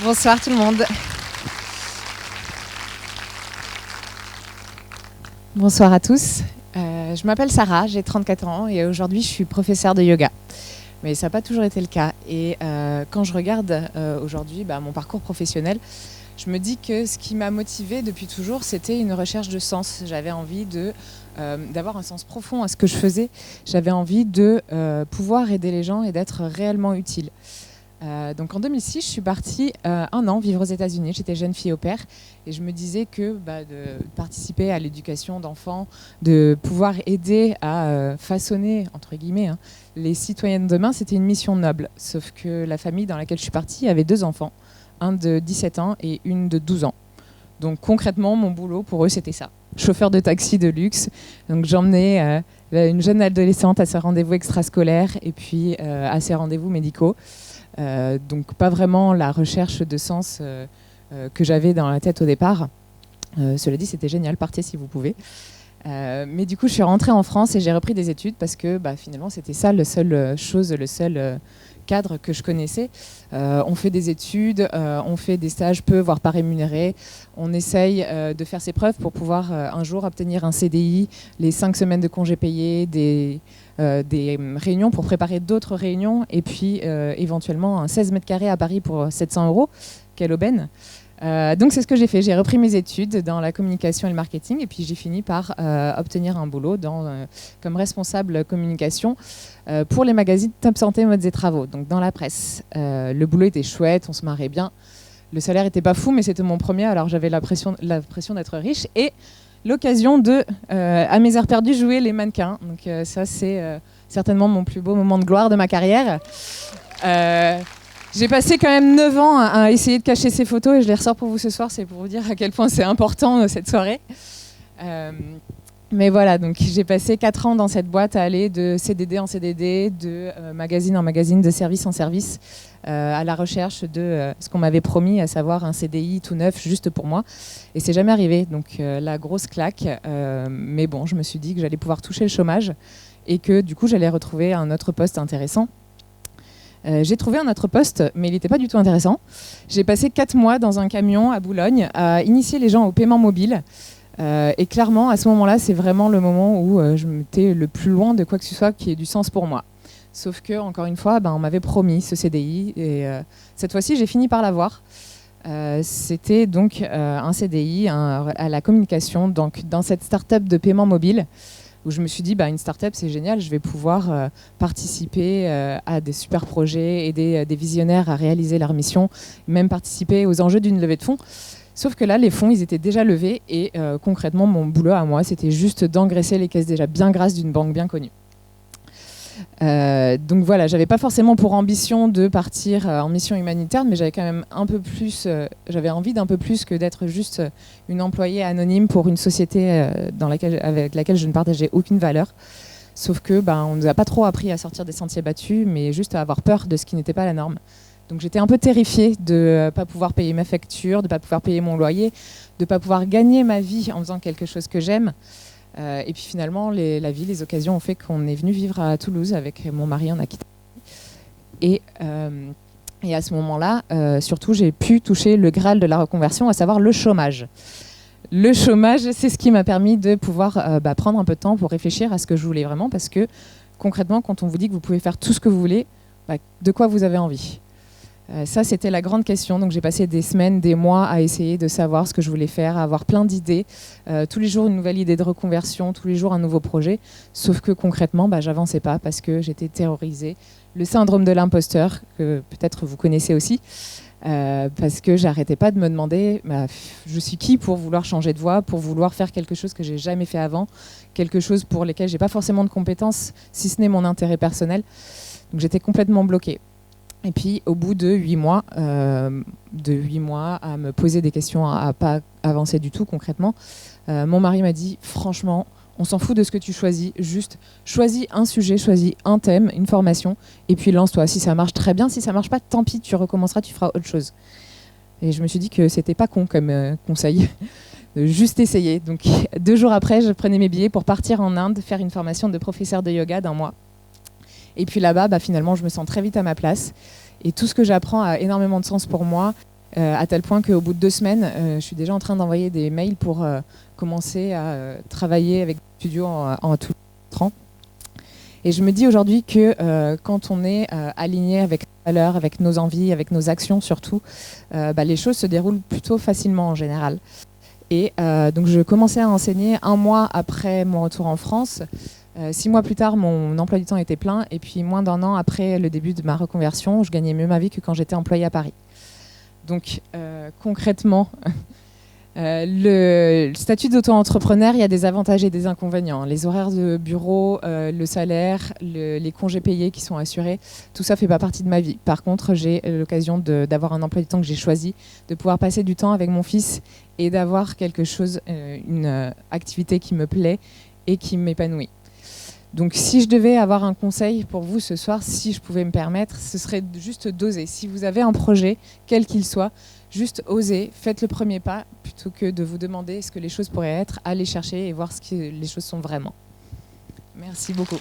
Bonsoir tout le monde. Bonsoir à tous. Je m'appelle Sarah, j'ai 34 ans et aujourd'hui je suis professeure de yoga. Mais ça n'a pas toujours été le cas. Et quand je regarde aujourd'hui mon parcours professionnel, je me dis que ce qui m'a motivée depuis toujours, c'était une recherche de sens. J'avais envie d'avoir un sens profond à ce que je faisais. J'avais envie de pouvoir aider les gens et d'être réellement utile. Donc en 2006, je suis partie 1 an vivre aux États-Unis. J'étais jeune fille au pair et je me disais que de participer à l'éducation d'enfants, de pouvoir aider à façonner, entre guillemets, les citoyens de demain, c'était une mission noble. Sauf que la famille dans laquelle je suis partie avait 2 enfants, un de 17 ans et une de 12 ans. Donc concrètement, mon boulot pour eux, c'était ça. Chauffeur de taxi de luxe. Donc j'emmenais une jeune adolescente à ses rendez-vous extrascolaires et puis à ses rendez-vous médicaux. Donc pas vraiment la recherche de sens que j'avais dans la tête au départ. Cela dit, c'était génial, partez si vous pouvez. Mais du coup, je suis rentrée en France et j'ai repris des études parce que finalement, c'était ça le seul cadre que je connaissais. On fait des études, on fait des stages peu, voire pas rémunérés. On essaye de faire ses preuves pour pouvoir un jour obtenir un CDI, les 5 semaines de congés payés, des réunions pour préparer d'autres réunions et puis éventuellement un 16 mètres carrés à Paris pour 700 €. Quelle aubaine! Donc c'est ce que j'ai fait. J'ai repris mes études dans la communication et le marketing et puis j'ai fini par obtenir un boulot comme responsable communication pour les magazines Top Santé, Modes et Travaux, donc dans la presse. Le boulot était chouette, on se marrait bien. Le salaire n'était pas fou, mais c'était mon premier, alors j'avais l'impression d'être riche et l'occasion de, à mes heures perdues, jouer les mannequins. Donc ça, c'est certainement mon plus beau moment de gloire de ma carrière. J'ai passé quand même 9 ans à essayer de cacher ces photos et je les ressors pour vous ce soir, c'est pour vous dire à quel point c'est important cette soirée. Mais voilà, donc j'ai passé 4 ans dans cette boîte à aller de CDD en CDD, de magazine en magazine, de service en service, à la recherche de ce qu'on m'avait promis, à savoir un CDI tout neuf juste pour moi. Et c'est jamais arrivé, donc la grosse claque. Mais bon, je me suis dit que j'allais pouvoir toucher le chômage et que du coup j'allais retrouver un autre poste intéressant. J'ai trouvé un autre poste, mais il n'était pas du tout intéressant. J'ai passé 4 mois dans un camion à Boulogne à initier les gens au paiement mobile. Et clairement, à ce moment-là, c'est vraiment le moment où je m'étais le plus loin de quoi que ce soit qui ait du sens pour moi. Sauf que, encore une fois, on m'avait promis ce CDI et cette fois-ci, j'ai fini par l'avoir. C'était donc un CDI à la communication, donc dans cette start-up de paiement mobile, où je me suis dit, une start-up, c'est génial, je vais pouvoir participer à des super projets, aider des visionnaires à réaliser leur mission, même participer aux enjeux d'une levée de fonds. Sauf que là, les fonds, ils étaient déjà levés et concrètement, mon boulot à moi, c'était juste d'engraisser les caisses déjà bien grasses d'une banque bien connue. Donc voilà, j'avais pas forcément pour ambition de partir en mission humanitaire, mais j'avais quand même j'avais envie d'un peu plus que d'être juste une employée anonyme pour une société avec laquelle je ne partageais aucune valeur. Sauf que on nous a pas trop appris à sortir des sentiers battus, mais juste à avoir peur de ce qui n'était pas la norme. Donc j'étais un peu terrifiée de ne pas pouvoir payer ma facture, de ne pas pouvoir payer mon loyer, de ne pas pouvoir gagner ma vie en faisant quelque chose que j'aime. Et puis finalement, la vie, les occasions ont fait qu'on est venu vivre à Toulouse avec mon mari en Aquitaine. Et à ce moment-là, surtout, j'ai pu toucher le Graal de la reconversion, à savoir le chômage. Le chômage, c'est ce qui m'a permis de pouvoir prendre un peu de temps pour réfléchir à ce que je voulais vraiment, parce que concrètement, quand on vous dit que vous pouvez faire tout ce que vous voulez, de quoi vous avez envie ? Ça, c'était la grande question. Donc, j'ai passé des semaines, des mois à essayer de savoir ce que je voulais faire, à avoir plein d'idées. Tous les jours, une nouvelle idée de reconversion, tous les jours, un nouveau projet. Sauf que concrètement, j'avançais pas parce que j'étais terrorisée. Le syndrome de l'imposteur, que peut-être vous connaissez aussi, parce que j'arrêtais pas de me demander je suis qui pour vouloir changer de voie, pour vouloir faire quelque chose que j'ai jamais fait avant, quelque chose pour lequel j'ai pas forcément de compétences, si ce n'est mon intérêt personnel. Donc, j'étais complètement bloquée. Et puis, au bout de 8 mois, à me poser des questions, à pas avancer du tout concrètement, mon mari m'a dit, franchement, on s'en fout de ce que tu choisis, juste choisis un sujet, choisis un thème, une formation, et puis lance-toi. Si ça marche, très bien. Si ça marche pas, tant pis, tu recommenceras, tu feras autre chose. Et je me suis dit que c'était pas con comme conseil, de juste essayer. Donc 2 jours après, je prenais mes billets pour partir en Inde, faire une formation de professeur de yoga d'1 mois. Et puis là-bas, finalement, je me sens très vite à ma place. Et tout ce que j'apprends a énormément de sens pour moi. À tel point qu'au bout de 2 semaines, je suis déjà en train d'envoyer des mails pour commencer à travailler avec des studios en tout temps. Et je me dis aujourd'hui que quand on est aligné avec nos valeurs, avec nos envies, avec nos actions surtout, les choses se déroulent plutôt facilement en général. Et donc je commençais à enseigner 1 mois après mon retour en France. 6 mois plus tard, mon emploi du temps était plein. Et puis moins d'1 an après le début de ma reconversion, je gagnais mieux ma vie que quand j'étais employée à Paris. Donc concrètement, le statut d'auto-entrepreneur, il y a des avantages et des inconvénients. Les horaires de bureau, le salaire, les congés payés qui sont assurés, tout ça ne fait pas partie de ma vie. Par contre, j'ai l'occasion d'avoir un emploi du temps que j'ai choisi, de pouvoir passer du temps avec mon fils et d'avoir quelque chose, une activité qui me plaît et qui m'épanouit. Donc si je devais avoir un conseil pour vous ce soir, si je pouvais me permettre, ce serait juste d'oser. Si vous avez un projet, quel qu'il soit, juste osez, faites le premier pas plutôt que de vous demander ce que les choses pourraient être, allez chercher et voir ce que les choses sont vraiment. Merci beaucoup.